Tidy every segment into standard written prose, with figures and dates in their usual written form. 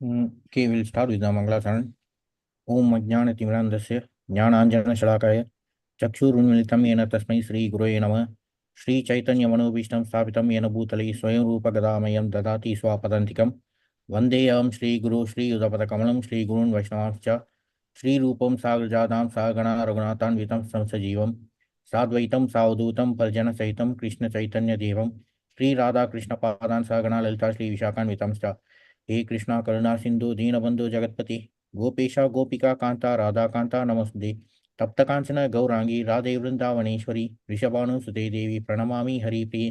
Okay, we'll start with the Mangalacharan. Om Ajnanatimirandasya Jnananjana Shalakaya Chakshurunmilitam Yena Tasmai Sri Gurave Namah Sri Chaitanya Manobhishtam Sthapitam Yena Bhutale Swayam Rupa Gadamayam Dadati Swapadantikam Vandeyam Sri Guru Sri Udapada Kamalam Sri Gurun Vaishnavamscha Sri Rupam Sagrajadam Sagana Raghunathan Vitam Samsajivam Sadvaitam Savdutam Parjana Saitam Krishna Chaitanya Devam Sri Radha Krishna Padan Sagana Lalita Sri Vishakan Vitamscha हे कृष्णा करुणा सिंधु दीनबंधु जगतपति गोपेशा गोपिका कांता राधा कांता नमस्ते तप्त कांचन गौरांगी राधे वृंदावनेश्वरी ऋषभानुसुते देवी प्रणमामि हरिप्रिये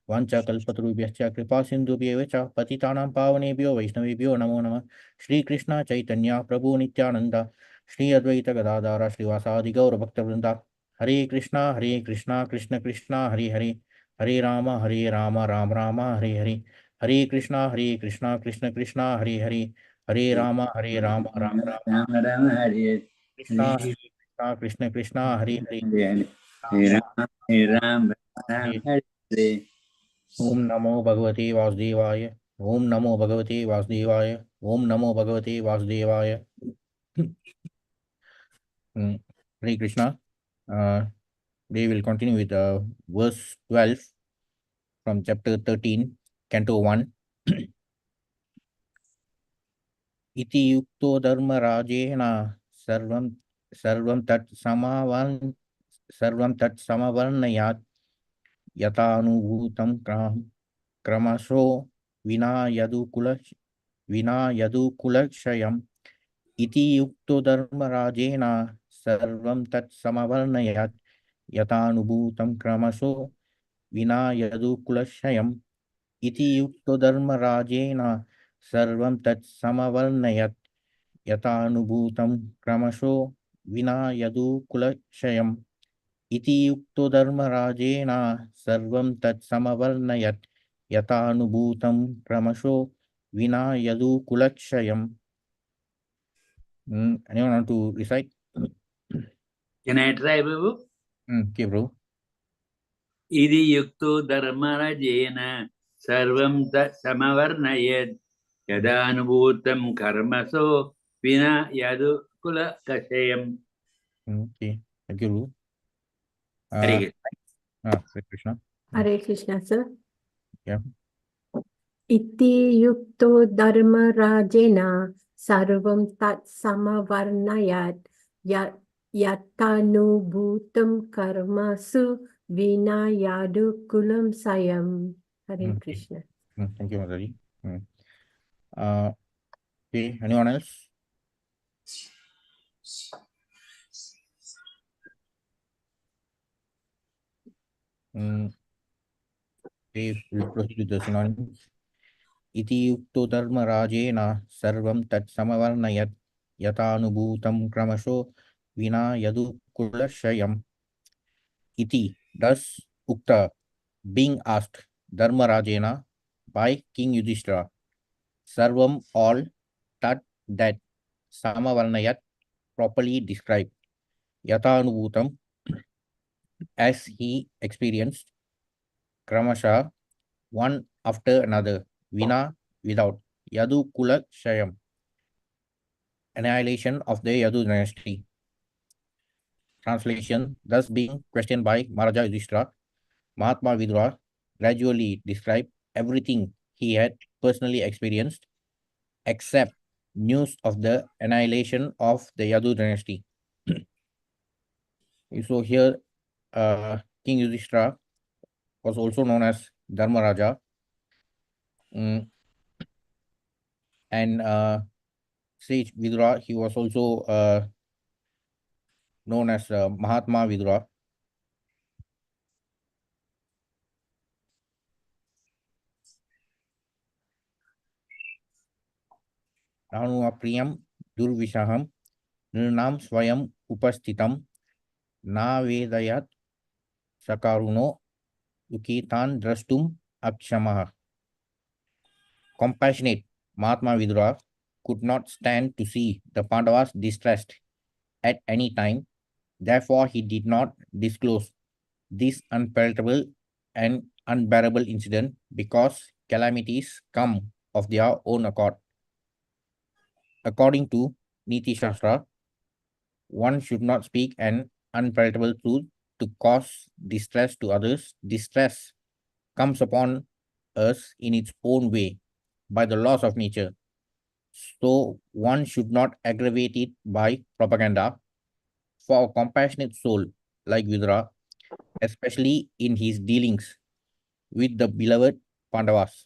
वाञ्छाकल्पतरुभ्यश्च कृपा सिन्धुभ्येव च पतितानां पावनेभ्यो वैष्णवेभ्यो नमो नमः श्रीकृष्ण चैतन्य प्रभु नित्यानंद श्री अद्वैत गदाधर श्रीवासादि गौरभक्तवृंदा हरे कृष्णा कृष्ण कृष्णा हरे हरे हरे राम राम राम हरे हरे हरे कृष्णा कृष्ण कृष्णा हरे हरे हरे राम राम राम राम हरे कृष्णा कृष्ण कृष्णा हरे हरे हरे राम हरे हरे। ओम नमो भगवते वासुदेवाय ओम नमो भगवते वासुदेवाय ओम नमो भगवते वासुदेवाय Hare Krishna. We will continue with verse 12 from chapter 13, canto 1. इति युक्तो धर्मराजेन सर्वं सर्वं तत् समवर्णयात् यथानुभूतं क्रमशो विना यदुकुलक्षयम् इति युक्तो धर्मराजेन सर्वं तत् समवर्णयात् यथानुभूतं क्रमशो विना यदुकुलक्षयम् इति युक्तो धर्मराजेन सर्वं तत् समवर्णयत् यथानुभूतं क्रमशो विना यदुकुलक्षयम् इति युक्तो धर्मराजेन सर्वं तत् समवर्णयत् यथानुभूतं क्रमशो विना यदुकुलक्षयम्. Anyone want to recite? Can I try, Babu? Okay, bro. इति युक्तो धर्मराजेन सर्वं तत्समवर्णयेत् यदानुभूतं कर्मसो विना यदुकुलक्षयम्. Okay, thank you, bro. Hare Hare Krishna. Hare Krishna, sir. Yeah. Iti yukto dharma rajena sarvam tat samavarnayat yatanubhutam karmasu vina yadu kulam sayam. Hare Krishna. Thank you, Madhuri. Okay, anyone else? Okay, we'll proceed with the synonyms. Iti yukto dharma rajena sarvam tat samavarnayat yatanubhutam kramasho vina yadu kulashayam. Iti, thus ukta, being asked, dharma rajena, by King Yudhishthira, sarvam, all, tat, that, samavarnayat, properly described, yatanubhutam, as he experienced, kramasha, one after another, vina, without, yadu kula shayam, annihilation of the Yadu dynasty. Translation, thus being questioned by Maharaja Yudhishthira, Mahatma Vidura gradually described everything he had personally experienced except news of the annihilation of the Yadu dynasty. So here, King Yudhishthira was also known as Dharmaraja, and sage Vidura, he was also known as Mahatma Vidura. Nanu apriyam durvishaham nirnam swayam upastitam na vedayat sakaruno yukitan drastum akshamaha. Compassionate Mahatma Vidura could not stand to see the Pandavas distressed at any time. Therefore, he did not disclose this unpalatable and unbearable incident because calamities come of their own accord. According to Niti Shastra, one should not speak an unpalatable truth to cause distress to others. Distress comes upon us in its own way by the laws of nature. So one should not aggravate it by propaganda. For a compassionate soul like Vidura, especially in his dealings with the beloved Pandavas,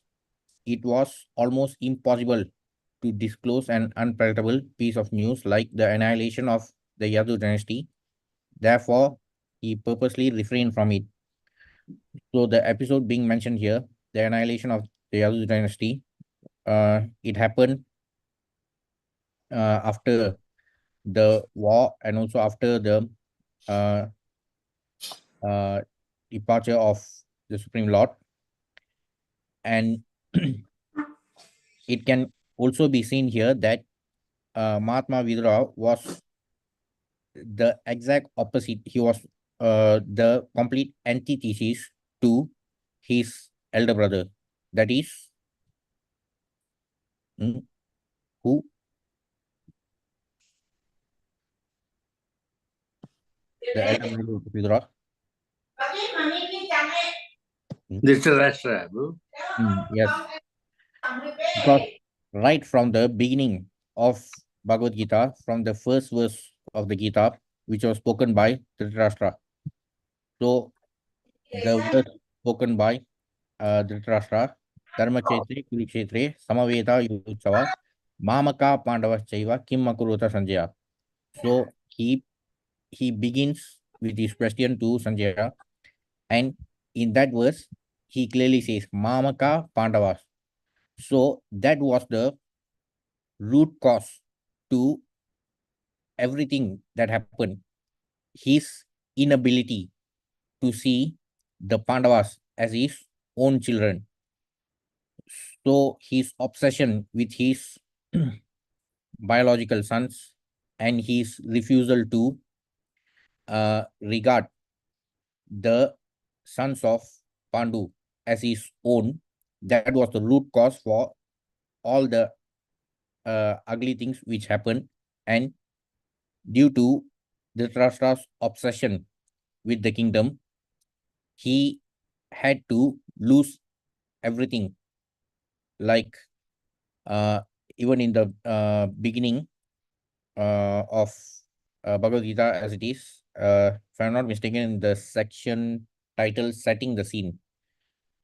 it was almost impossible to disclose an unpalatable piece of news like the annihilation of the Yadu dynasty. Therefore, he purposely refrained from it. So the episode being mentioned here, the annihilation of the Yadu dynasty, it happened after the war and also after the uh, uh, departure of the Supreme Lord. And it can also be seen here that Mahatma Vidura was the exact opposite. He was the complete antithesis to his elder brother. That is, who? The elder brother of Vidura. Dhritarashtra. Yes, because right from the beginning of Bhagavad Gita, from the first verse of the Gita, which was spoken by Dhritarashtra. So the verse spoken by Dhritarashtra, Dharmakshetre, Kurukshetre, Samaveta Yutsava, Mamaka Pandavaschaiva, Kim Makuruta Sanjaya. So he begins with his question to Sanjaya, and in that verse, he clearly says Mamaka Pandavas. So that was the root cause to everything that happened. His inability to see the Pandavas as his own children. So his obsession with his biological sons and his refusal to regard the sons of Pandu as his own, that was the root cause for all the ugly things which happened. And due to Dhritarashtra's obsession with the kingdom, he had to lose everything. Like even in the beginning of Bhagavad Gita as it is, if I'm not mistaken, in the section titled Setting the Scene,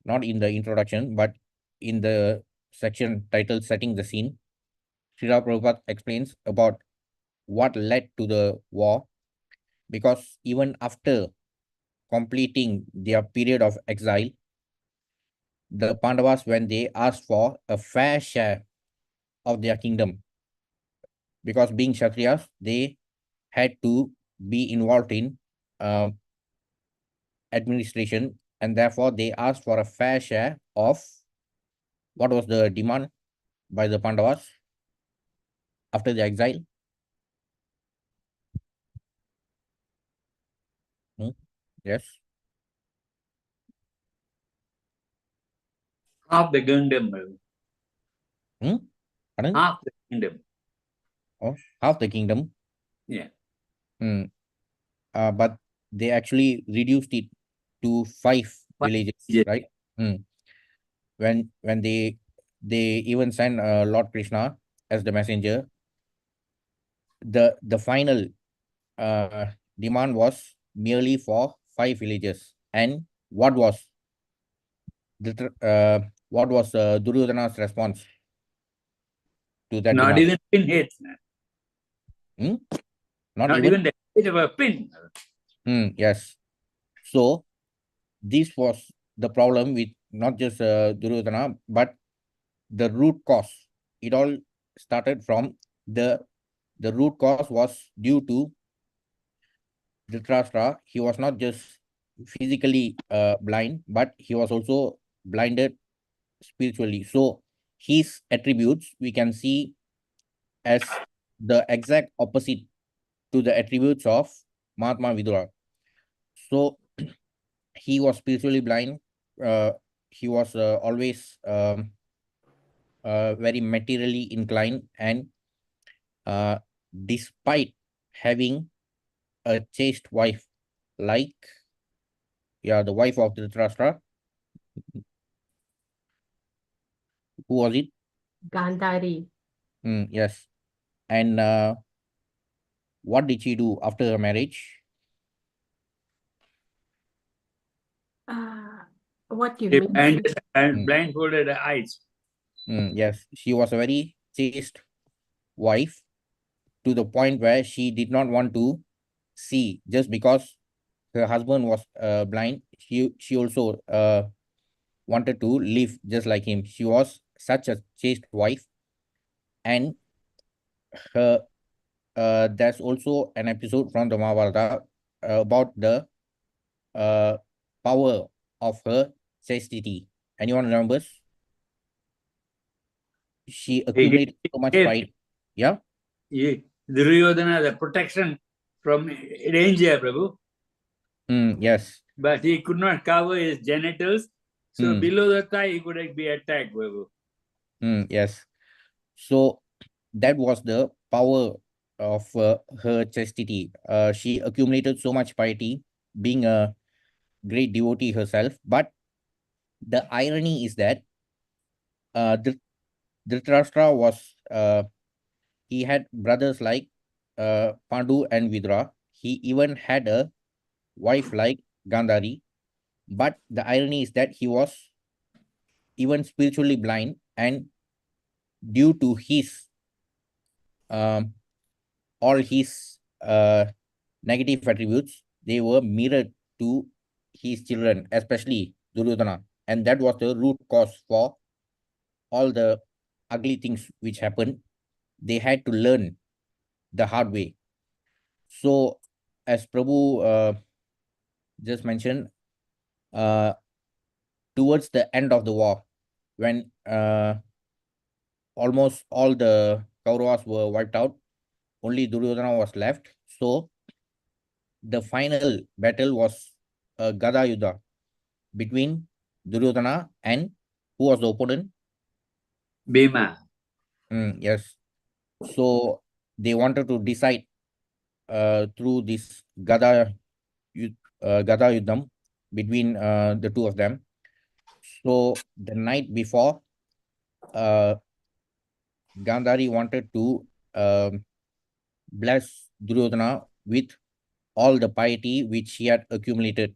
not in the introduction, but in the section titled Setting the Scene, Srila Prabhupada explains about what led to the war, because even after completing their period of exile, the Pandavas, when they asked for a fair share of their kingdom, because being Kshatriyas, they had to be involved in uh, administration, and therefore they asked for a fair share of what was the demand by the Pandavas after the exile. Yes. Half the kingdom. Pardon? Half the kingdom. Oh, half the kingdom. Yeah. But they actually reduced it to 5 villages, Yeah. right? When they even sent Lord Krishna as the messenger, the final demand was merely for 5 villages. And what was Duryodhana's response to that Not demand. even pin hates. Hmm? Not even the height of a pin. Yes. So this was the problem with not just Duryodhana, but the root cause. It all started from the root cause was due to Dhritarashtra. He was not just physically blind, but he was also blinded spiritually. So his attributes we can see as the exact opposite to the attributes of Mahatma Vidura. So he was spiritually blind. He was always very materially inclined, and uh, despite having a chaste wife, like the wife of Dhritarashtra, who was it? Gandhari. Yes. And what did she do after her marriage? What you They mean? blindfolded her eyes. Yes, she was a very chaste wife to the point where she did not want to see just because her husband was blind. She also wanted to live just like him. She was such a chaste wife, and her there's also an episode from the Mahabharata about the uh, power of her chastity. Anyone remembers? She He accumulated so much gave pride. Yeah. Duryodhana the protection from danger, Prabhu. Yes. But he could not cover his genitals. So Mm. below the thigh, he could be attacked, Prabhu. Yes. So that was the power of her chastity. She accumulated so much piety, being a great devotee herself. But the irony is that Dhritarashtra was he had brothers like Pandu and Vidra. He even had a wife like Gandhari. But the irony is that he was even spiritually blind, and due to his um, all his negative attributes, they were mirrored to his children, especially Duryodhana. And that was the root cause for all the ugly things which happened. They had to learn the hard way. So, as Prabhu just mentioned, uh, towards the end of the war, when almost all the Kauravas were wiped out, only Duryodhana was left. So, the final battle was Gada Yuddha between Duryodhana and who was the opponent? Bhima. Yes. So they wanted to decide through this Gada Yuddham between the two of them. So the night before, uh, Gandhari wanted to bless Duryodhana with all the piety which he had accumulated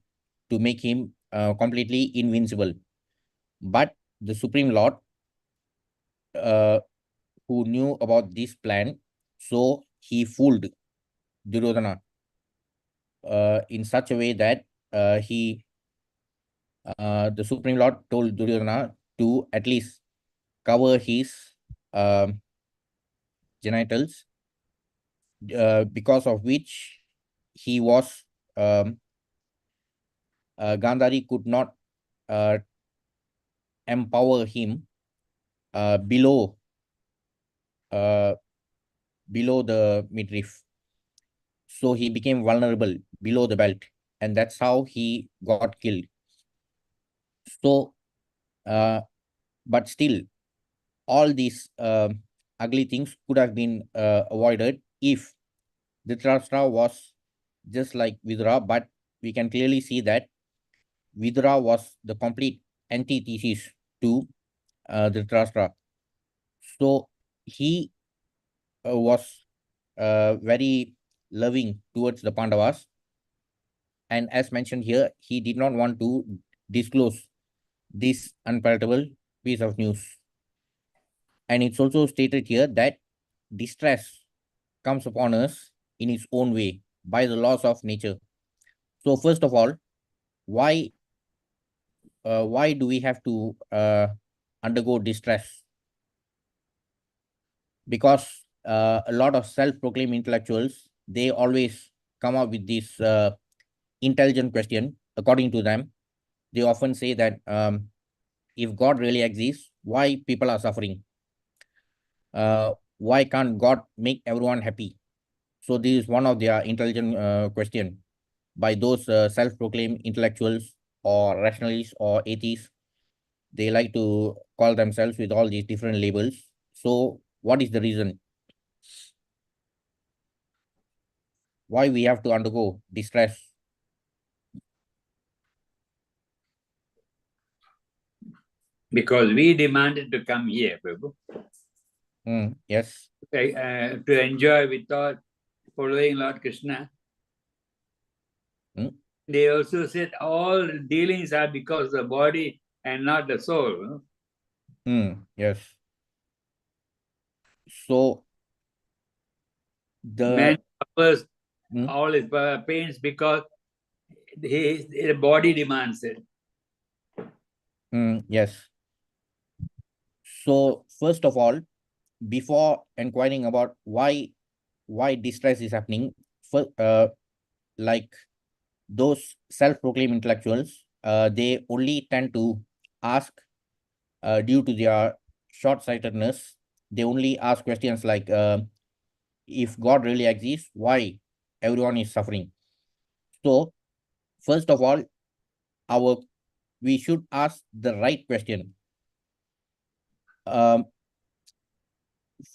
to make him completely invincible. But the Supreme Lord, uh, who knew about this plan, so he fooled Duryodhana in such a way that the Supreme Lord told Duryodhana to at least cover his um, genitals, because of which he was Gandhari could not uh, empower him below uh, below the midriff. So he became vulnerable below the belt, and that's how he got killed. So, but still, all these ugly things could have been avoided if Dhritarashtra was just like Vidura, but we can clearly see that Vidura was the complete antithesis to Dhritarashtra. So he was very loving towards the Pandavas, and as mentioned here, he did not want to disclose this unpalatable piece of news. And it's also stated here that distress comes upon us in its own way by the laws of nature. So first of all, why do we have to undergo distress? Because a lot of self-proclaimed intellectuals, they always come up with this intelligent question. According to them, they often say that if God really exists, why people are suffering? Why can't God make everyone happy? So this is one of their intelligent question by those self-proclaimed intellectuals or rationalists or atheists. They like to call themselves with all these different labels. So what is the reason why we have to undergo distress? Because we demanded to come here, Prabhu. Yes. To enjoy without following Lord Krishna. They also said all dealings are because of the body and not the soul. Yes. So Man the suffers all his pains because the body demands it. Yes. So first of all, before inquiring about why distress is happening, like those self-proclaimed intellectuals, they only tend to ask, due to their short-sightedness, they only ask questions like, if God really exists, why everyone is suffering? So first of all, we should ask the right question.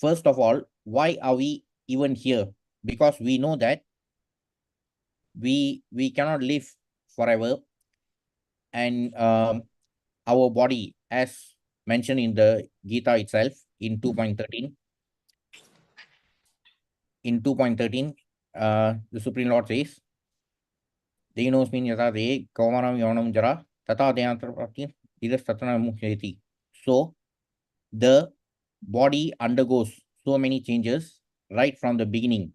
First of all, why are we even here? Because we know that we cannot live forever, and our body, as mentioned in the Gita itself in 2.13, the Supreme Lord says, Denosmin yata de kaumanam yavanam jara tata deyantrapati idastatana muhyati. So the body undergoes so many changes right from the beginning,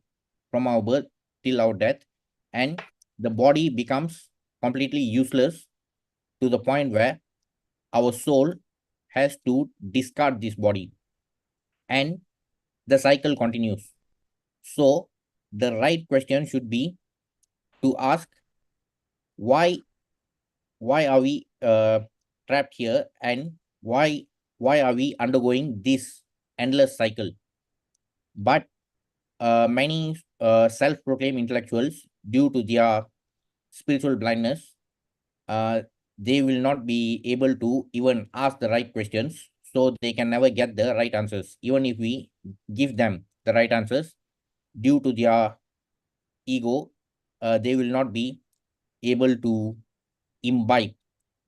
from our birth till our death, and the body becomes completely useless to the point where our soul has to discard this body, and the cycle continues. So the right question should be to ask, why are we trapped here, and why are we undergoing this endless cycle? But many self-proclaimed intellectuals, due to their spiritual blindness, they will not be able to even ask the right questions, so they can never get the right answers. Even if we give them the right answers, due to their ego, they will not be able to imbibe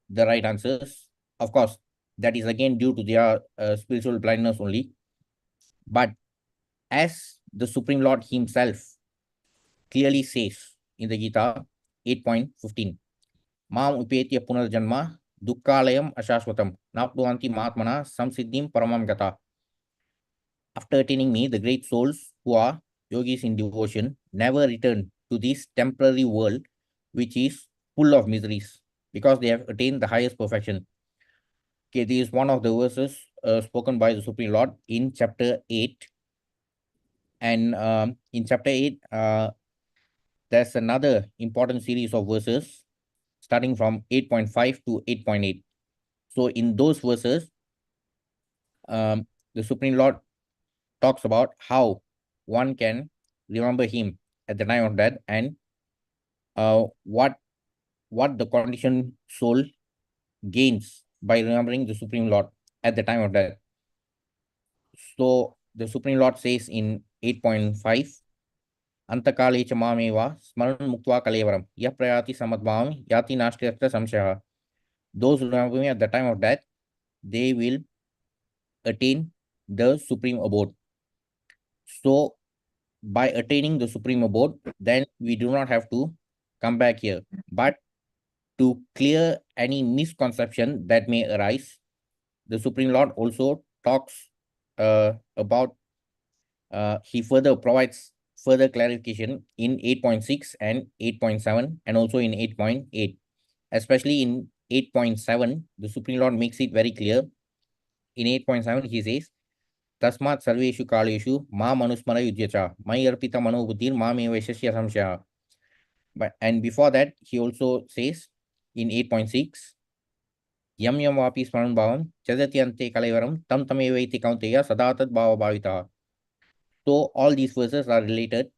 the right answers. Of course, that is again due to their spiritual blindness only. But as the Supreme Lord himself clearly says in the Gita 8.15, Mam upetya punarjanma dukkalayam ashashvatam napnuvanti mahatmana samsiddhim paramam gata. After attaining me, the great souls who are yogis in devotion never return to this temporary world which is full of miseries, because they have attained the highest perfection. Okay, this is one of the verses spoken by the Supreme Lord in chapter 8. And in chapter 8, there's another important series of verses starting from 8.5 to 8.8. So in those verses, the Supreme Lord talks about how one can remember him at the time of death, and what the conditioned soul gains by remembering the Supreme Lord at the time of death. So the Supreme Lord says in 8.5, Antakale cha mameva smaran muktva kalevaram yah prayati samadbhavam yati nashtirta samshaya. Those who remember me at the time of death, they will attain the supreme abode. So by attaining the supreme abode, then we do not have to come back here. But to clear any misconception that may arise, the Supreme Lord also talks about he further provides further clarification in 8.6 and 8.7 and also in 8.8. Especially in 8.7, the Supreme Lord makes it very clear. In 8.7, he says, Tasmat Sarveshu Kaleshu Ma Manusmara Yudhyacha Mai Arpita Manobuddhir Ma Me Vaishashya Samshya. And before that, he also says in 8.6, Yam Yam Vapi Smaran Bhavam Chadati Ante Kalaivaram Tam Tamevaiti Kaunteya Sadatat Bhava Bhavita. So all these verses are related.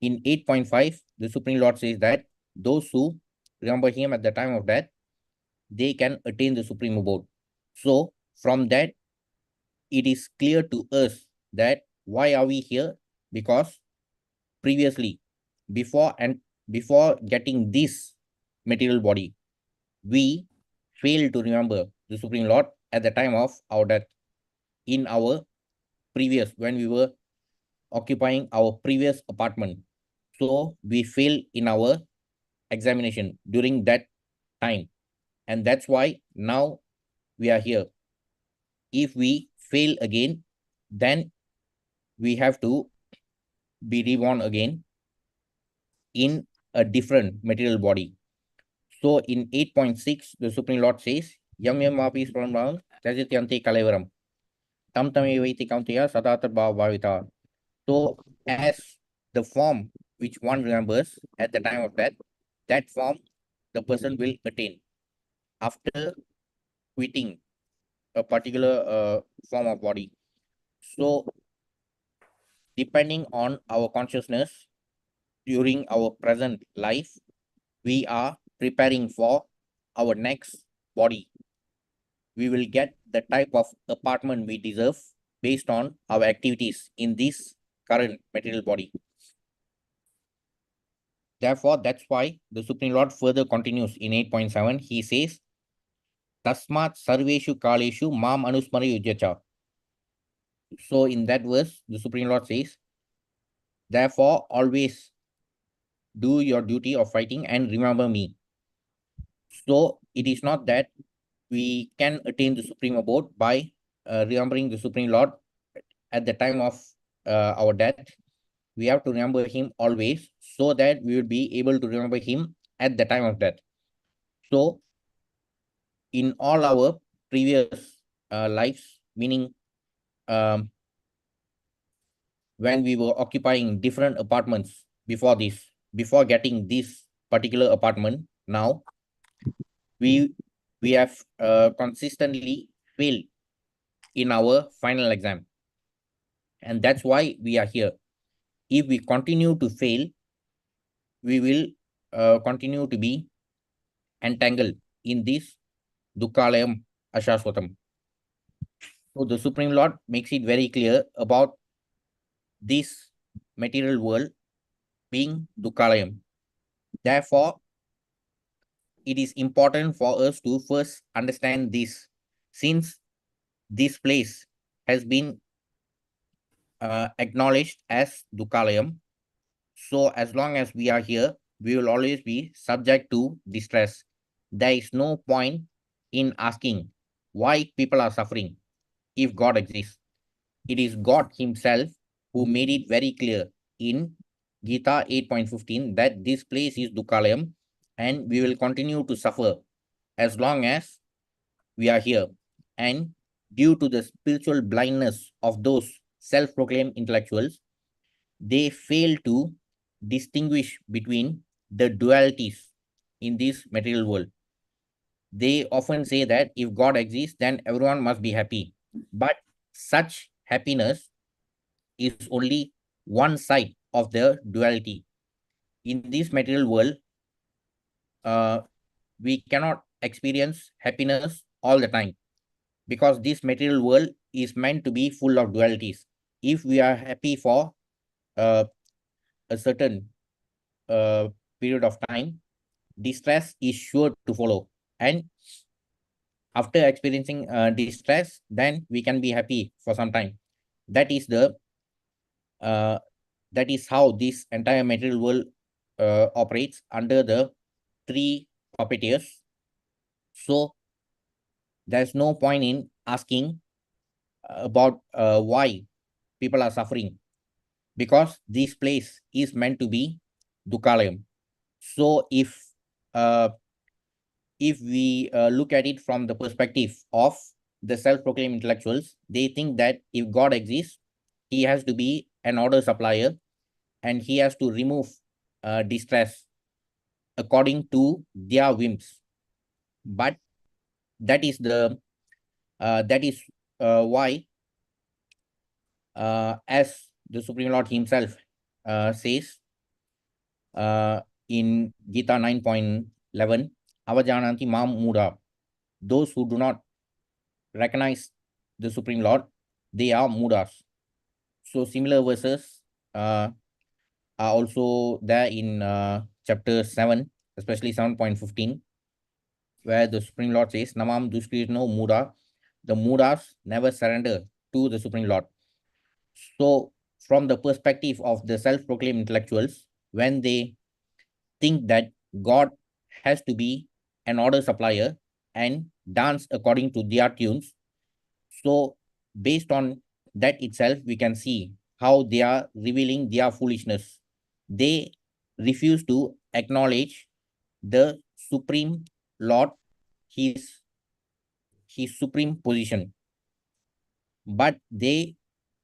In 8.5, the Supreme Lord says that those who remember him at the time of death, they can attain the Supreme Abode. So from that, it is clear to us that why are we here? Because previously, before getting this material body, we failed to remember the Supreme Lord at the time of our death. In our previous, when we were occupying our previous apartment, so we failed in our examination during that time, and that's why now we are here. If we fail again, then we have to be reborn again in a different material body. So in 8.6, the Supreme Lord says, Yam Yam Vapi Swaram Tajityanti Kalaivaram Tam Tame Vaiti Kaunteya Sadatat Bhavita. So as the form which one remembers at the time of death, that form the person will attain after quitting a particular form of body. So depending on our consciousness during our present life, we are preparing for our next body. We will get the type of apartment we deserve based on our activities in this current material body. Therefore, that's why the Supreme Lord further continues in 8.7. He says, Tasmat Sarveshu Kaleshu Mam Anusmara Yujyacha. So in that verse, the Supreme Lord says, therefore, always do your duty of fighting and remember me. So it is not that we can attain the Supreme Abode by remembering the Supreme Lord at the time of our death. We have to remember him always so that we will be able to remember him at the time of death. So in all our previous lives, meaning when we were occupying different apartments before this, before getting this particular apartment, now we have consistently failed in our final exam, and that's why we are here. If we continue to fail, we will continue to be entangled in this Dukkalayam Ashaswatam. So the Supreme Lord makes it very clear about this material world being Dukkalayam. Therefore, it is important for us to first understand this, since this place has been acknowledged as Dukkalayam. So as long as we are here, we will always be subject to distress. There is no point in asking why people are suffering if God exists. It is God himself who made it very clear in Gita 8.15 that this place is Dukkalayam and we will continue to suffer as long as we are here. And due to the spiritual blindness of those self-proclaimed intellectuals, they fail to distinguish between the dualities in this material world. They often say that if God exists, then everyone must be happy. But such happiness is only one side of the duality. In this material world, we cannot experience happiness all the time because this material world is meant to be full of dualities. If we are happy for a certain period of time, distress is sure to follow. And after experiencing distress, then we can be happy for some time. That is how this entire material world operates under the three puppeteers. So there's no point in asking about why people are suffering, because this place is meant to be Dukalayam. So if we look at it from the perspective of the self-proclaimed intellectuals, they think that if God exists, he has to be an order supplier and he has to remove distress according to their whims. But that is why, as the Supreme Lord himself says in Gita 9.11, Avajananti Mam Muda, those who do not recognize the Supreme Lord, they are Mudas. So similar verses are also there in chapter 7, especially 7.15, where the Supreme Lord says, Namam Duskritno Muda, the Mudas never surrender to the Supreme Lord. So from the perspective of the self-proclaimed intellectuals, when they think that God has to be an order supplier and dance according to their tunes, so based on that itself, we can see how they are revealing their foolishness. They refuse to acknowledge the Supreme Lord, his, his supreme position, but they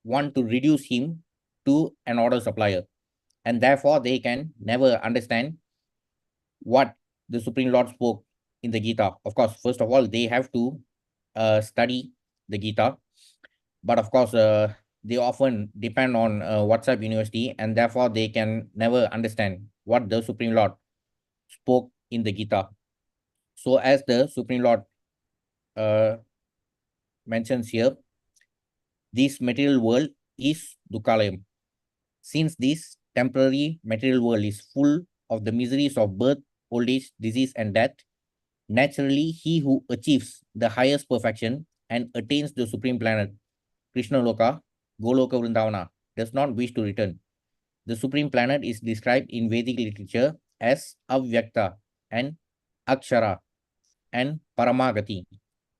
want to reduce him to an order supplier. And therefore, they can never understand what the Supreme Lord spoke in the Gita. Of course, first of all, they have to study the Gita, but of course, they often depend on WhatsApp University, and therefore they can never understand what the Supreme Lord spoke in the Gita. So, as the Supreme Lord uh, mentions here, this material world is Dukalayam. Since this temporary material world is full of the miseries of birth, old age, disease, and death, naturally, he who achieves the highest perfection and attains the supreme planet, Krishna Loka, Goloka Vrindavana, does not wish to return. The supreme planet is described in Vedic literature as Avyakta and Akshara and Paramagati.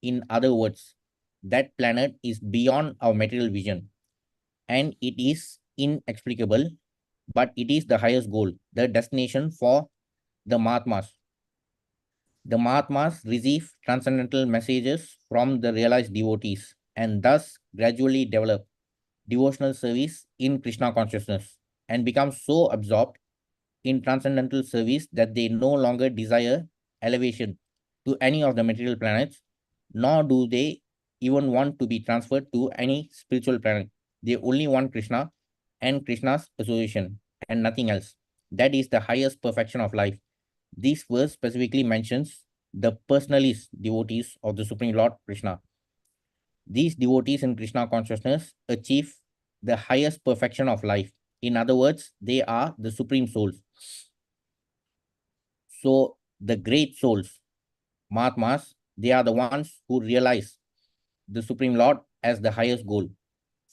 In other words, that planet is beyond our material vision and it is inexplicable, but it is the highest goal, the destination for the Mahatmas. The Mahatmas receive transcendental messages from the realized devotees and thus gradually develop devotional service in Krishna consciousness and become so absorbed in transcendental service that they no longer desire elevation to any of the material planets, nor do they even want to be transferred to any spiritual planet. They only want Krishna and Krishna's association and nothing else. That is the highest perfection of life. This verse specifically mentions the personalist devotees of the Supreme Lord Krishna. These devotees in Krishna consciousness achieve the highest perfection of life. In other words, they are the supreme souls. So the great souls, Mahatmas, they are the ones who realize the Supreme Lord as the highest goal.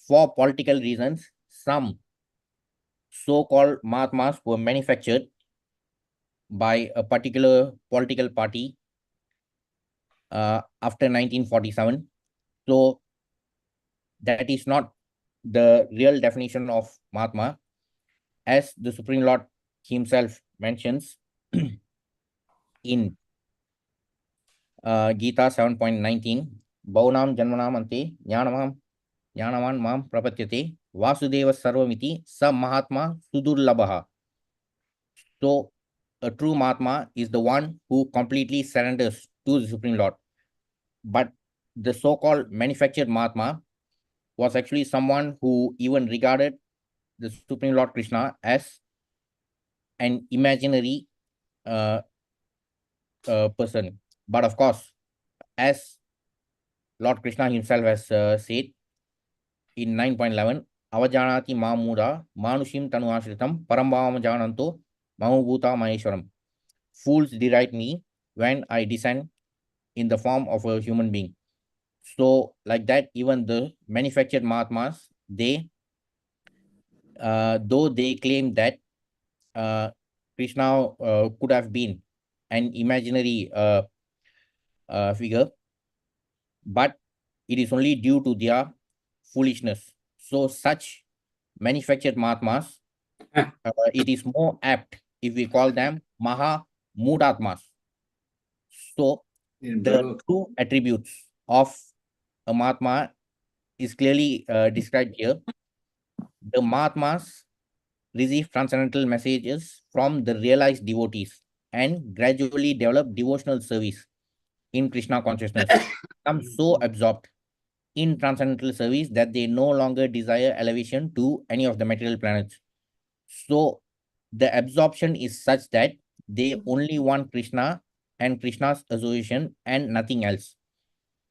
For political reasons, some so-called Mahatmas were manufactured by a particular political party after 1947. So that is not the real definition of Mahatma, as the Supreme Lord himself mentions in Gita 7.19, Bhaunam Janmanam Ante Jnanavan Mam Prapatyate Vasudeva Sarvamiti Sa Mahatma Sudurlabha. So a true Mahatma is the one who completely surrenders to the Supreme Lord. But the so-called manufactured Mahatma was actually someone who even regarded the Supreme Lord Krishna as an imaginary person. But of course, as Lord Krishna himself has said in 9.11, Avajanati Mamuda Manushim Tanu Ashritam Parambhava Jananto Mamubhuta Maheshwaram. Fools deride me when I descend in the form of a human being. So, like that, even the manufactured Mahatmas, they, though they claim that Krishna could have been an imaginary figure, but it is only due to their foolishness. So such manufactured Mahatmas, it is more apt if we call them Maha Mudatmas. So the true attributes of a Mahatma is clearly described here. The Mahatmas receive transcendental messages from the realized devotees and gradually develop devotional service in Krishna consciousness. Become so absorbed in transcendental service that they no longer desire elevation to any of the material planets. So the absorption is such that they only want Krishna and Krishna's association and nothing else.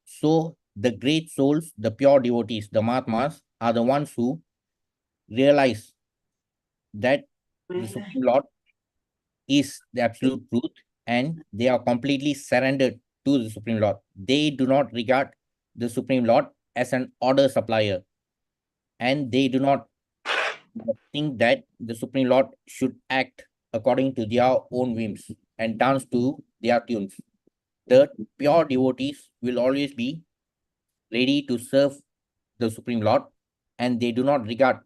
So the great souls, the pure devotees, the Mahatmas, are the ones who realize that the Supreme Lord is the absolute truth and they are completely surrendered to the Supreme Lord. They do not regard the Supreme Lord as an order supplier and they do not think that the Supreme Lord should act according to their own whims and dance to their tunes. The pure devotees will always be ready to serve the Supreme Lord and they do not regard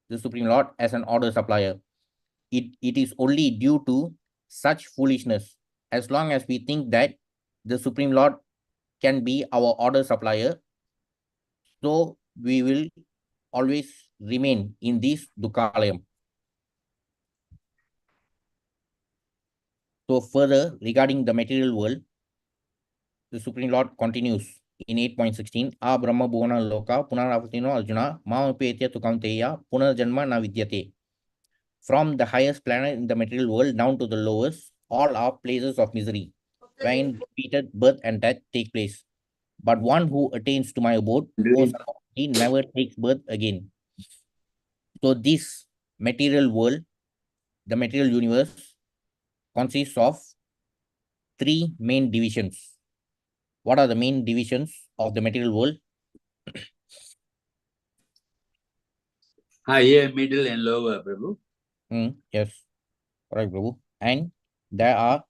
the Supreme Lord as an order supplier. It is only due to such foolishness. As long as we think that the Supreme Lord can be our order supplier, so we will always remain in this Dukalayam. So further, regarding the material world, the Supreme Lord continues in 8.16, A Brahma Bhuvana Loka Punaravatino Arjuna Mamapetya Tukamteya Punarjanma Na Vidyate. From the highest planet in the material world down to the lowest, all are places of misery, wherein repeated birth and death take place. But one who attains to my abode, he never takes birth again. So this material world, the material universe, consists of three main divisions. What are the main divisions of the material world? Higher, middle, and lower, Prabhu. Yes, correct, Prabhu. And there are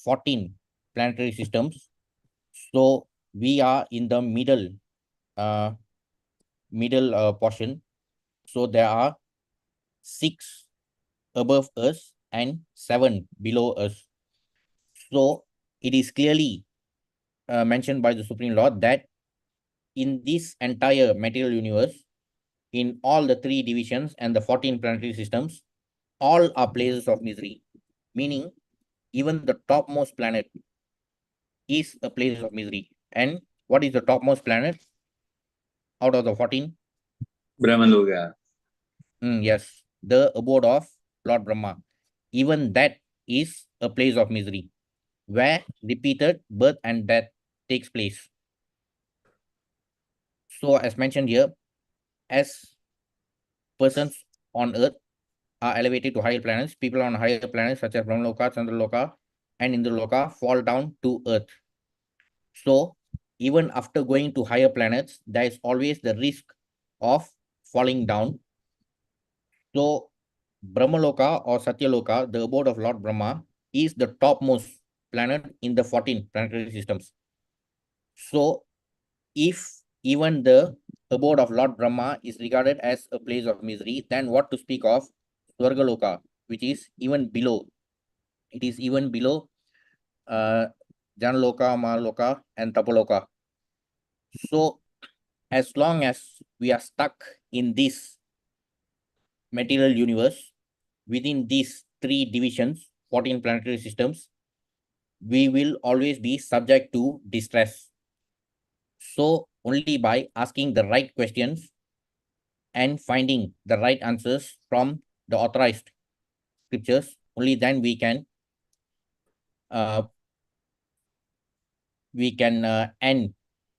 14 planetary systems. So we are in the middle portion. So there are 6 above us and 7 below us. So it is clearly mentioned by the Supreme Lord that in this entire material universe, in all the 3 divisions and the 14 planetary systems, all are places of misery, meaning even the topmost planet is a place of misery. And what is the topmost planet out of the 14? Brahmaloka. Yes, the abode of Lord Brahma. Even that is a place of misery, where repeated birth and death takes place. So as mentioned here, as persons on earth are elevated to higher planets, people on higher planets such as Brahmaloka, Chandraloka, and Indraloka fall down to earth. So even after going to higher planets, there is always the risk of falling down. So Brahmaloka or Satyaloka, the abode of Lord Brahma, is the topmost planet in the 14 planetary systems. So if even the abode of Lord Brahma is regarded as a place of misery, then what to speak of Swargaloka, which is even below. It is even below Janaloka, Mahaloka, and Tapaloka. So as long as we are stuck in this material universe, within these 3 divisions, 14 planetary systems, we will always be subject to distress. So only by asking the right questions and finding the right answers from the authorized scriptures, only then we can end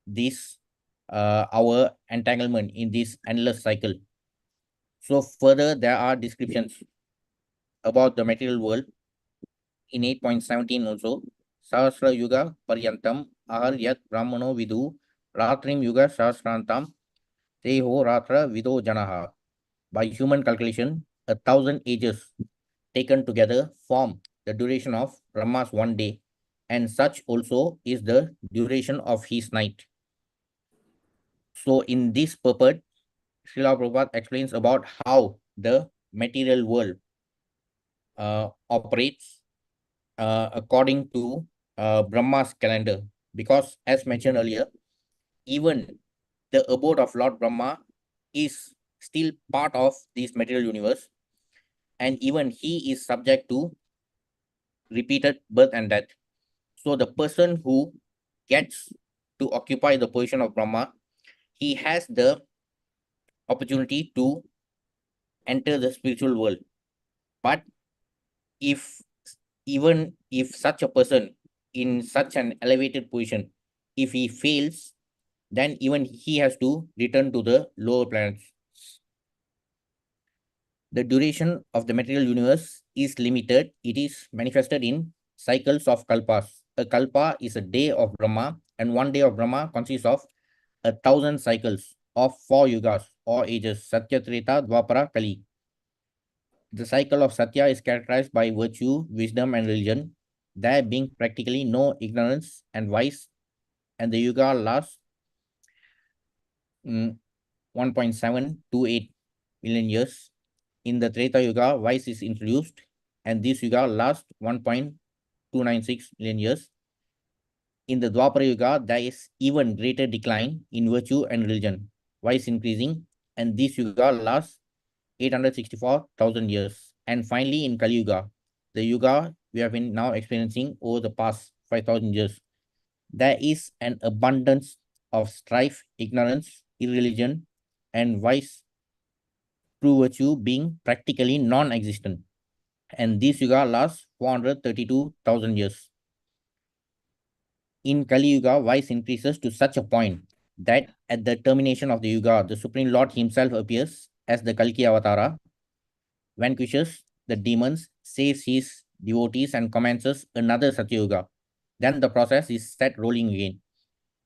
this our entanglement in this endless cycle. So further, there are descriptions about the material world in 8.17 also. Sahasra Yuga Paryantam Ahar Yat Brahmano Vidu Ratrim Yuga Sahasrantam Teho Ratra Vido Janaha. By human calculation, 1,000 ages taken together form the duration of Brahma's one day, and such also is the duration of his night. So in this purport, Srila Prabhupada explains about how the material world operates according to Brahma's calendar. Because, as mentioned earlier, even the abode of Lord Brahma is still part of this material universe, and even he is subject to repeated birth and death. So the person who gets to occupy the position of Brahma, he has the opportunity to enter the spiritual world. But if even if such a person in such an elevated position, if he fails, then even he has to return to the lower planets. The duration of the material universe is limited. It is manifested in cycles of kalpas. A kalpa is a day of Brahma, and one day of Brahma consists of 1,000 cycles of 4 yugas or ages: Satya, Treta, Dwapara, Kali. The cycle of Satya is characterized by virtue, wisdom, and religion, there being practically no ignorance and vice, and the yuga lasts 1.728 million years. In the Treta Yuga, vice is introduced, and this yuga lasts 1.296 million years. In the Dwapara Yuga, there is even greater decline in virtue and religion, vice increasing, and this yuga lasts 864,000 years. And finally, in Kali Yuga, the yuga we have been now experiencing over the past 5,000 years, there is an abundance of strife, ignorance, irreligion, and vice, true virtue being practically non-existent. And this yuga lasts 432,000 years. In Kali Yuga, vice increases to such a point that at the termination of the yuga, the Supreme Lord himself appears as the Kalki Avatara, vanquishes the demons, saves his devotees, and commences another Satya Yuga. Then the process is set rolling again.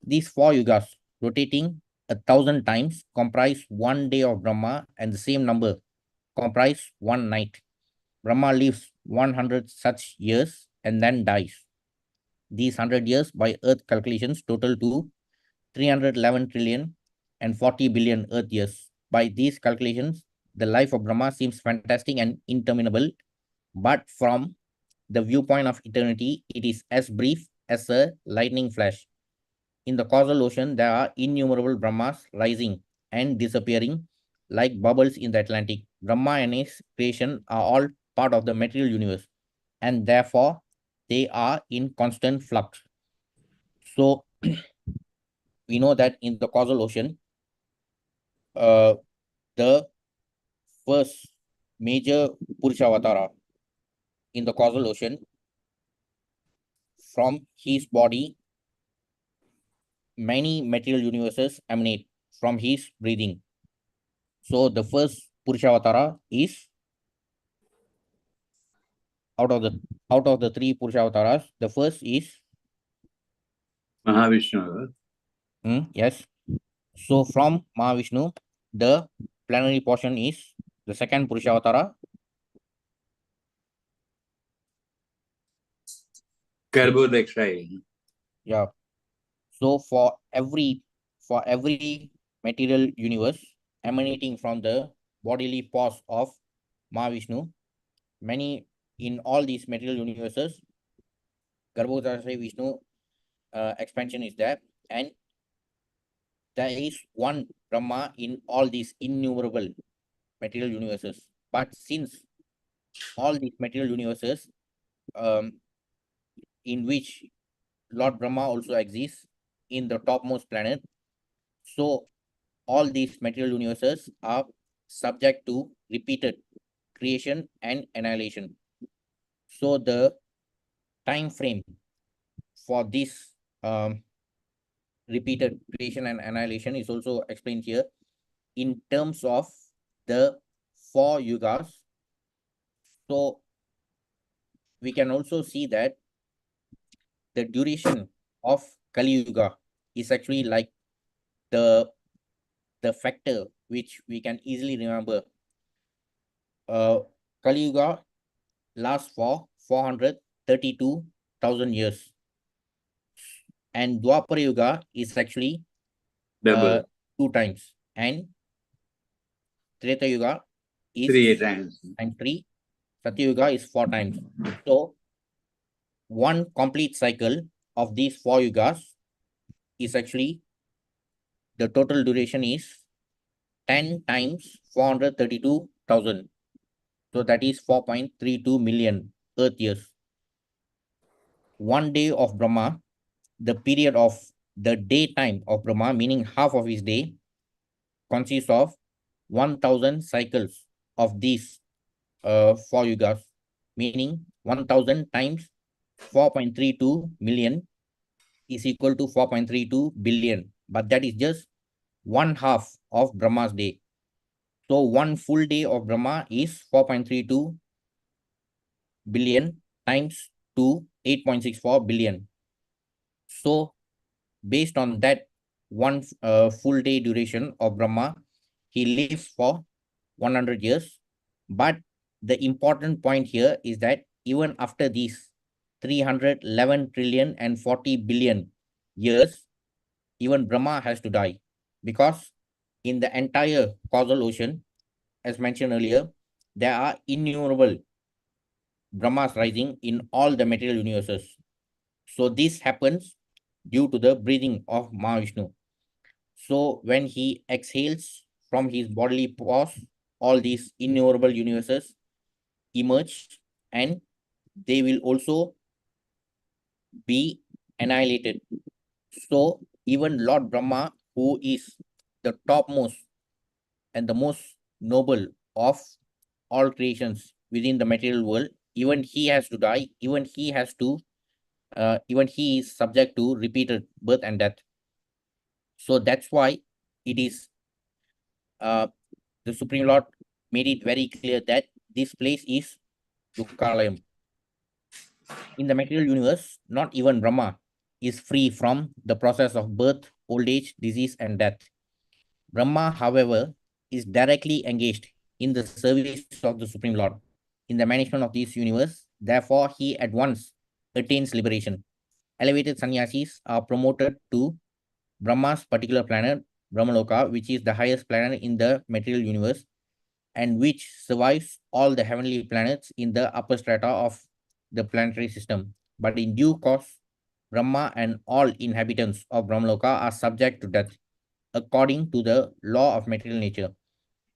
These 4 yugas, rotating 1,000 times, comprise one day of Brahma, and the same number comprise one night. Brahma lives 100 such years and then dies. These 100 years by Earth calculations total to 311 trillion and 40 billion Earth years. By these calculations, the life of Brahma seems fantastic and interminable, but from the viewpoint of eternity, it is as brief as a lightning flash. In the causal ocean, there are innumerable Brahmas rising and disappearing like bubbles in the Atlantic. Brahma and his creation are all part of the material universe, and therefore they are in constant flux. So we know that in the causal ocean, the first major Purushavatara in the causal ocean, from his body, many material universes emanate from his breathing. So the first Purushavatara is out of the 3 Purushavataras, the first is Mahavishnu. yes. So from Mahavishnu, the plenary portion is the second Purushavatara. Garbhodakshai. Yeah. So for every material universe emanating from the bodily pores of Mahavishnu, many in all these material universes, Garbhodakshai Vishnu expansion is there, and there is one Brahma in all these innumerable material universes. But since all these material universes in which Lord Brahma also exists in the topmost planet, so all these material universes are subject to repeated creation and annihilation. So the time frame for this repeated creation and annihilation is also explained here in terms of the 4 yugas. So we can also see that the duration of Kali Yuga is actually like the factor which we can easily remember. Kali Yuga lasts for 432,000 years, and Dwapara Yuga is actually Double. 2 times, and Treta Yuga is 3 times. times 3. Satya Yuga is 4 times. So one complete cycle of these 4 yugas is actually, the total duration is 10 times 432,000. So that is 4.32 million Earth years. 1 day of Brahma, the period of the daytime of Brahma, meaning half of his day, consists of 1,000 cycles of these 4 yugas, meaning 1,000 times 4.32 million is equal to 4.32 billion. But that is just one half of Brahma's day. So one full day of Brahma is 4.32 billion times 2, 8.64 billion. So based on that one full day duration of Brahma, he lives for 100 years. But the important point here is that even after these 311 trillion and 40 billion years, even Brahma has to die, because in the entire causal ocean, as mentioned earlier, there are innumerable Brahmas rising in all the material universes. So this happens due to the breathing of Mahavishnu. So when he exhales from his bodily pores, all these innumerable universes emerge, and they will also be annihilated. So even Lord Brahma, who is the topmost and the most noble of all creations within the material world, even he has to die, even he has to, even he is subject to repeated birth and death. So that's why it is, the Supreme Lord made it very clear that this place is Dukkalayam. In the material universe, not even Brahma is free from the process of birth, old age, disease, and death. Brahma, however, is directly engaged in the service of the Supreme Lord in the management of this universe. Therefore, he at once attains liberation. Elevated sannyasis are promoted to Brahma's particular planet, Brahmaloka, which is the highest planet in the material universe, and which survives all the heavenly planets in the upper strata of the planetary system. But in due course, Brahma and all inhabitants of Brahmaloka are subject to death according to the law of material nature.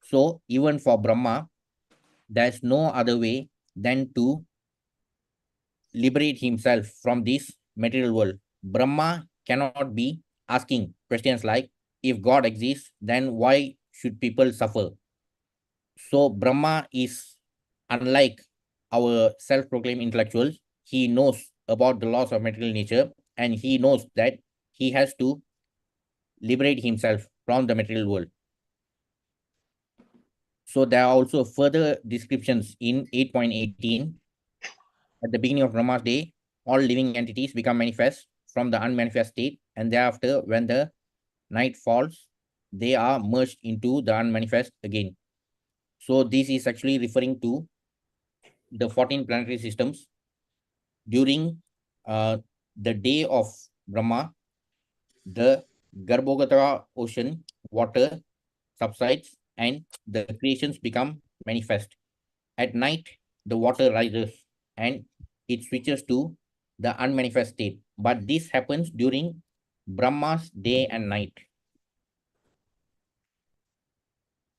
So even for Brahma, there's no other way than to liberate himself from this material world. Brahma cannot be asking questions like, if God exists, then why should people suffer? So Brahma is unlike our self-proclaimed intellectuals. He knows about the laws of material nature, and he knows that he has to liberate himself from the material world. So there are also further descriptions in 8.18. At the beginning of Brahma's day, all living entities become manifest from the unmanifest state, and thereafter, when the night falls, they are merged into the unmanifest again. So this is actually referring to the 14 planetary systems. During the day of Brahma, the Garbhogata ocean water subsides and the creations become manifest. At night, the water rises and it switches to the unmanifest state. But this happens during Brahma's day and night.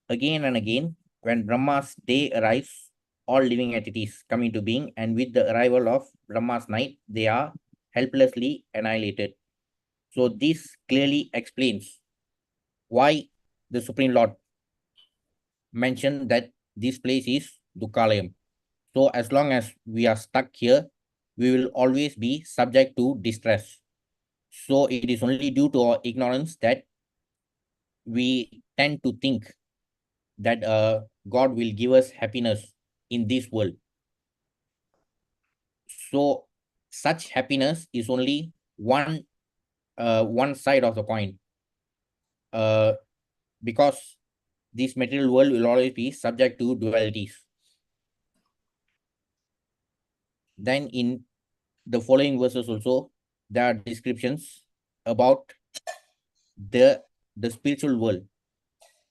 Again and again, when Brahma's day arrives, all living entities come into being, and with the arrival of Brahma's night, they are helplessly annihilated. So this clearly explains why the Supreme Lord mentioned that this place is Dukkalayam. So as long as we are stuck here, we will always be subject to distress. So it is only due to our ignorance that we tend to think that God will give us happiness in this world. So such happiness is only one side of the coin, because this material world will always be subject to dualities. Then in the following verses also, there are descriptions about the spiritual world.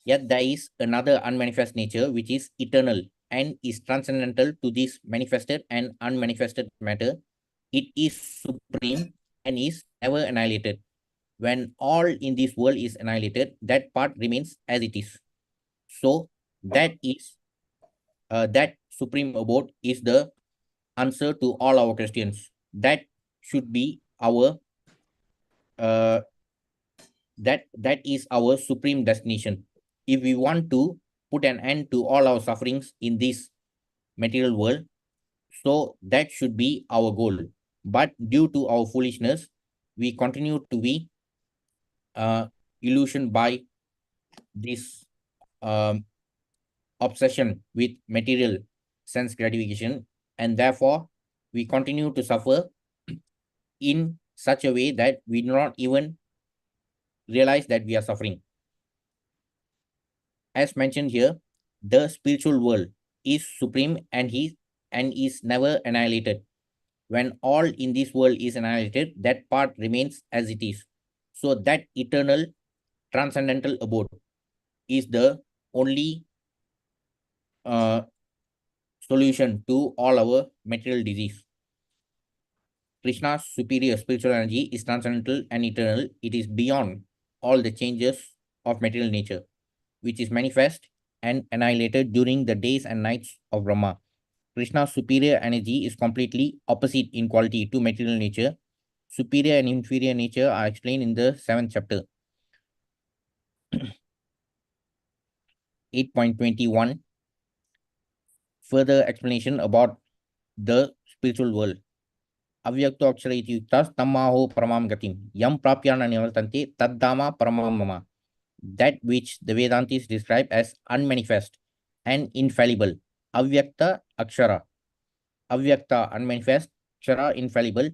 Yet there is another unmanifest nature which is eternal and is transcendental to this manifested and unmanifested matter. It is supreme and is never annihilated. When all in this world is annihilated, that part remains as it is. So that supreme abode is the answer to all our questions. That should be our uh, that is our supreme destination. If we want to put an end to all our sufferings in this material world, so that should be our goal. But due to our foolishness, we continue to be illusioned by this um, obsession with material sense gratification, and therefore we continue to suffer in such a way that we do not even realize that we are suffering. As mentioned here, the spiritual world is supreme and is never annihilated. When all in this world is annihilated, that part remains as it is. So that eternal transcendental abode is the only uh, solution to all our material disease. Krishna's superior spiritual energy is transcendental and eternal. It is beyond all the changes of material nature, which is manifest and annihilated during the days and nights of Brahma. Krishna's superior energy is completely opposite in quality to material nature. Superior and inferior nature are explained in the 7th chapter. 8.21 further explanation about the spiritual world. Avyakto akshara iti yuktas tammaho paramam gatim yam prapyana nivartante taddama paramam mama. That which the Vedantis describe as unmanifest and infallible. Avyakta akshara. Avyakta unmanifest, akshara infallible.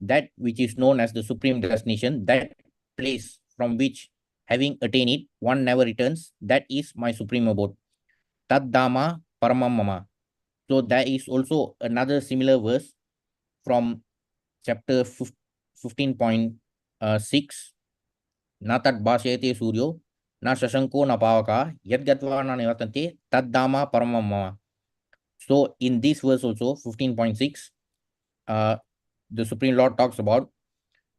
That which is known as the supreme destination, that place from which having attained it, one never returns, that is my supreme abode. Taddama paramam mama. So there is also another similar verse from chapter 15.6. Natat bhasyate suryo, na shashanko na pavaka, yadgatva na nivatante, taddama paramam mama. So in this verse also, 15.6, the Supreme Lord talks about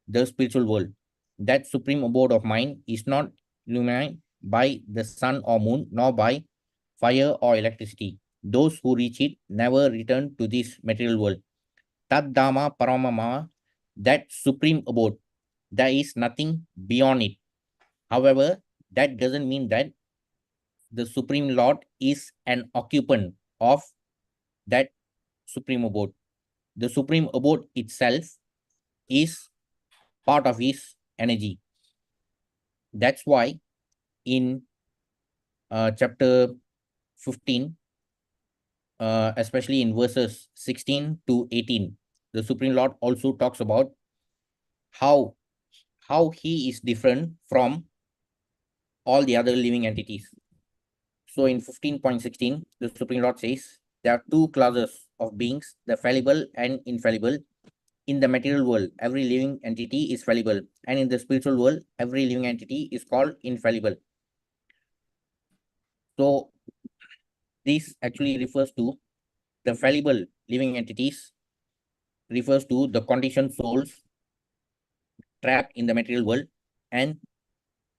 the spiritual world. That supreme abode of mine is not illuminated by the sun or moon, nor by fire or electricity. Those who reach it never return to this material world. Tad Dhamma Paramama, that supreme abode, there is nothing beyond it. However, that doesn't mean that the Supreme Lord is an occupant of that supreme abode. The supreme abode itself is part of his energy. That's why in chapter 15, especially in verses 16 to 18, the Supreme Lord also talks about how he is different from all the other living entities. So in 15.16, the Supreme Lord says there are two classes of beings, the fallible and infallible. In the material world, every living entity is fallible, and in the spiritual world, every living entity is called infallible. So this actually refers to the fallible living entities, refers to the conditioned souls trapped in the material world, and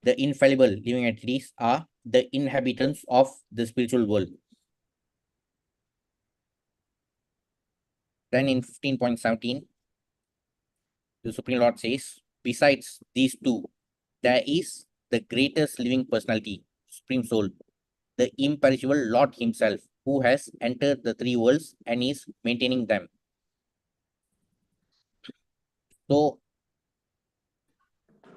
the infallible living entities are the inhabitants of the spiritual world. Then in 15.17, the Supreme Lord says, besides these two, there is the greatest living personality, Supreme Soul, the imperishable Lord himself, who has entered the three worlds and is maintaining them. So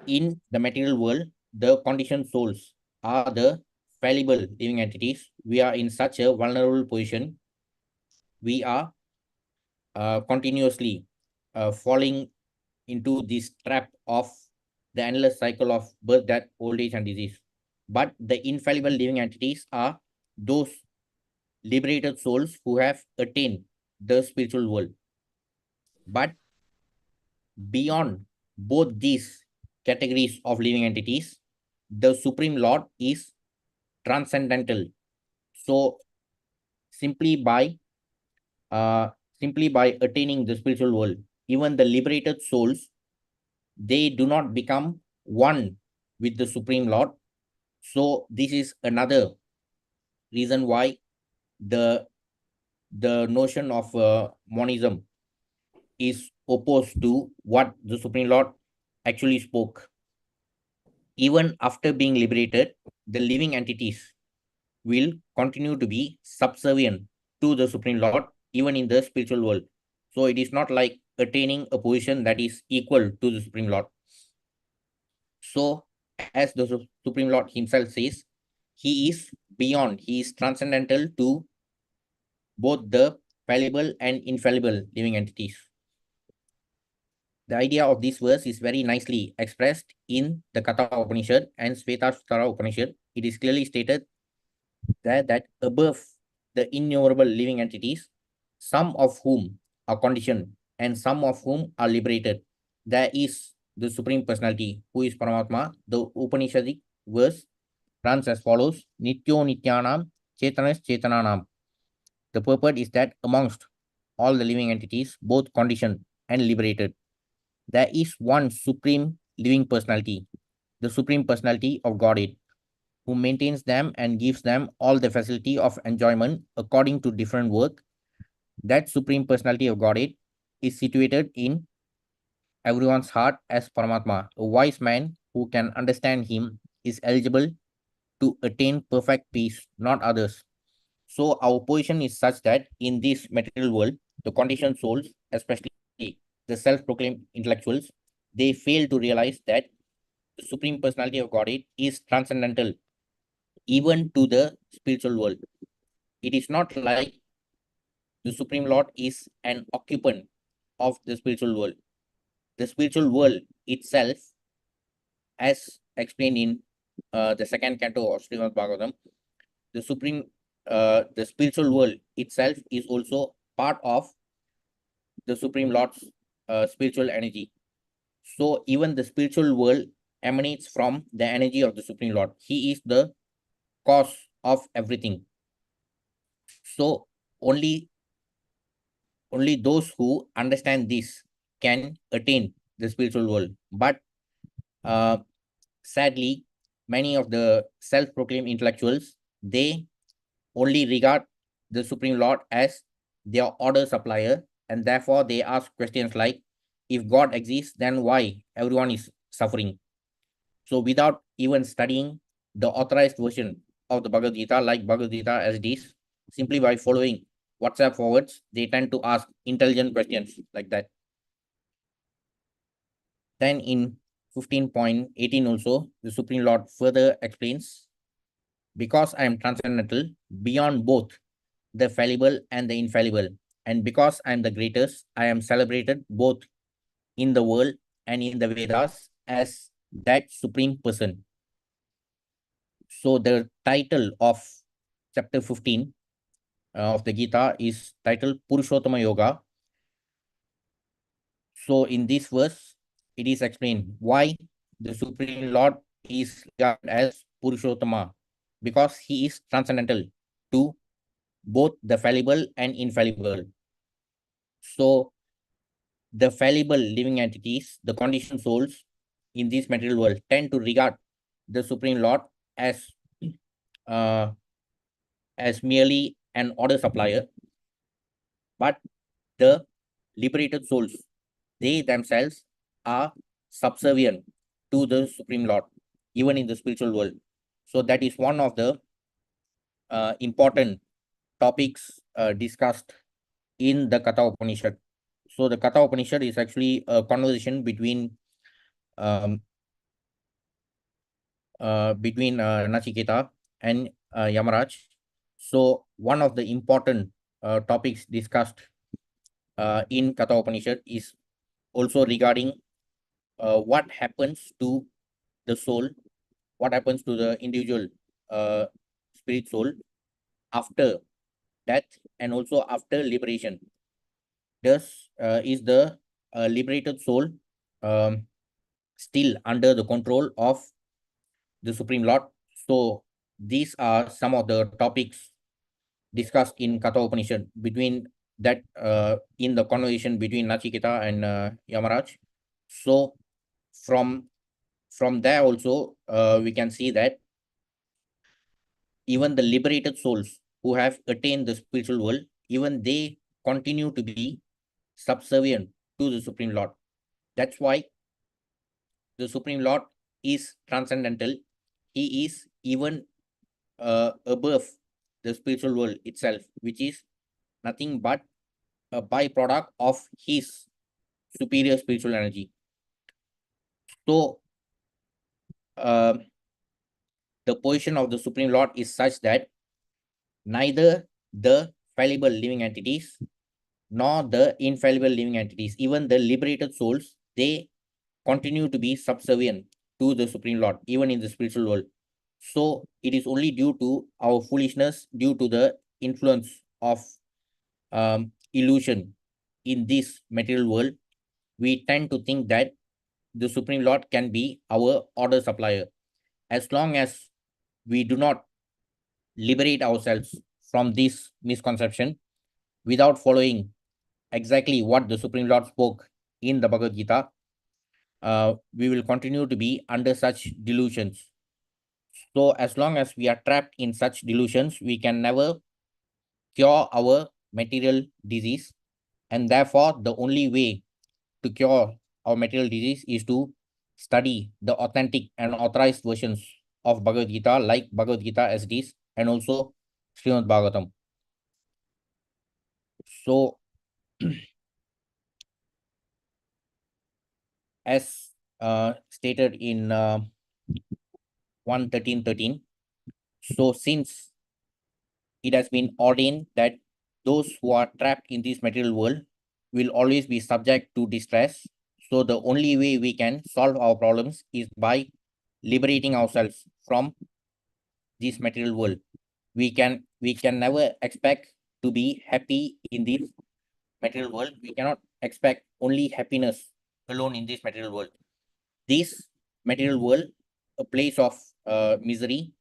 in the material world, the conditioned souls are the fallible living entities. We are in such a vulnerable position. We are continuously falling into this trap of the endless cycle of birth, death, old age, and disease. But the infallible living entities are those liberated souls who have attained the spiritual world. But beyond both these categories of living entities, the Supreme Lord is transcendental. So simply by attaining the spiritual world, even the liberated souls, they do not become one with the Supreme Lord. So this is another reason why the notion of monism is opposed to what the Supreme Lord actually spoke. Even after being liberated, the living entities will continue to be subservient to the Supreme Lord, even in the spiritual world. So it is not like attaining a position that is equal to the Supreme Lord. So, as the Supreme Lord himself says, he is beyond, he is transcendental to both the fallible and infallible living entities. The idea of this verse is very nicely expressed in the Katha Upanishad and Svetashvatara Upanishad. It is clearly stated that above the innumerable living entities, some of whom are conditioned and some of whom are liberated, there is the Supreme Personality, who is Paramatma. The Upanishadic verse runs as follows: Nityo Nityanam Chetanas Chetananam. The purport is that amongst all the living entities, both conditioned and liberated, there is one supreme living personality, the Supreme Personality of Godhead, who maintains them and gives them all the facility of enjoyment according to different work. That Supreme Personality of Godhead is situated in everyone's heart as Paramatma. A wise man who can understand him is eligible to attain perfect peace, not others. So our position is such that in this material world, the conditioned souls, especially the self-proclaimed intellectuals, they fail to realize that the Supreme Personality of Godhead is transcendental even to the spiritual world. It is not like the Supreme Lord is an occupant of the spiritual world. The spiritual world itself, as explained in the second canto of Srimad Bhagavatam, the spiritual world itself is also part of the Supreme Lord's spiritual energy. So even the spiritual world emanates from the energy of the Supreme Lord. He is the cause of everything. So only those who understand this can attain the spiritual world. But sadly, many of the self-proclaimed intellectuals, they only regard the Supreme Lord as their order supplier, and therefore they ask questions like, if God exists, then why everyone is suffering? So without even studying the authorized version of the Bhagavad Gita, like Bhagavad Gita as it is, simply by following WhatsApp forwards, they tend to ask intelligent questions like that. Then in 15.18 also, the Supreme Lord further explains, because I am transcendental, beyond both the fallible and the infallible, and because I am the greatest, I am celebrated both in the world and in the Vedas as that supreme person. So the title of chapter 15 of the Gita is titled Purushottama Yoga. So in this verse, it is explained why the Supreme Lord is regarded as Purushottama, because he is transcendental to both the fallible and infallible. So the fallible living entities, the conditioned souls in this material world, tend to regard the Supreme Lord uh, as merely an order supplier, but the liberated souls, they themselves are subservient to the Supreme Lord, even in the spiritual world. So that is one of the important topics discussed in the Katha Upanishad. So the Katha Upanishad is actually a conversation between Nachiketa and Yamaraj. So one of the important topics discussed in Katha Upanishad is also regarding what happens to the soul, what happens to the individual spirit soul after death and also after liberation. Thus, is the liberated soul still under the control of the Supreme Lord? So these are some of the topics discussed in Katha Upanishad between that in the conversation between Nachiketa and Yamaraj. So from there also we can see that even the liberated souls who have attained the spiritual world, even they continue to be subservient to the Supreme Lord. That's why the Supreme Lord is transcendental. He is even above the spiritual world itself, which is nothing but a byproduct of his superior spiritual energy. So, the position of the Supreme Lord is such that neither the fallible living entities nor the infallible living entities, even the liberated souls, they continue to be subservient to the Supreme Lord, even in the spiritual world. So it is only due to our foolishness, due to the influence of illusion in this material world, we tend to think that the Supreme Lord can be our order supplier. As long as we do not liberate ourselves from this misconception without following exactly what the Supreme Lord spoke in the Bhagavad Gita, we will continue to be under such delusions. So as long as we are trapped in such delusions, we can never cure our material disease. And therefore, the only way to cure our material disease is to study the authentic and authorized versions of Bhagavad Gita, like Bhagavad Gita as it is, and also Srimad Bhagavatam. So, as stated in 1:13:13, so since it has been ordained that those who are trapped in this material world will always be subject to distress. So the only way we can solve our problems is by liberating ourselves from this material world. We can never expect to be happy in this material world. We cannot expect only happiness alone in this material world. This material world, a place of misery,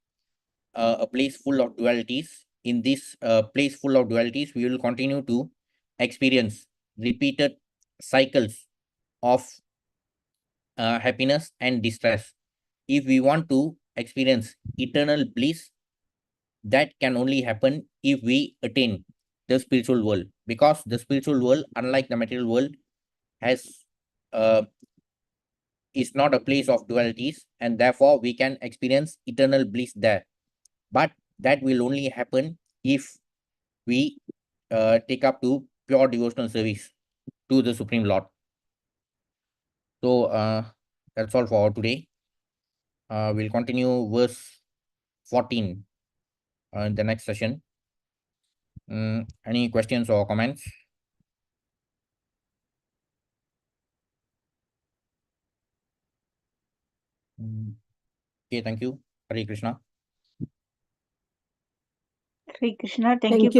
a place full of dualities. In this place full of dualities, we will continue to experience repeated cycles of happiness and distress. If we want to experience eternal bliss, that can only happen if we attain the spiritual world, because the spiritual world, unlike the material world, has is not a place of dualities, and therefore we can experience eternal bliss there. But that will only happen if we take up to pure devotional service to the Supreme Lord. So that's all for today. We'll continue verse 14 in the next session. Any questions or comments? Okay, thank you. Hare Krishna. Hare Krishna. Thank Thank you, you,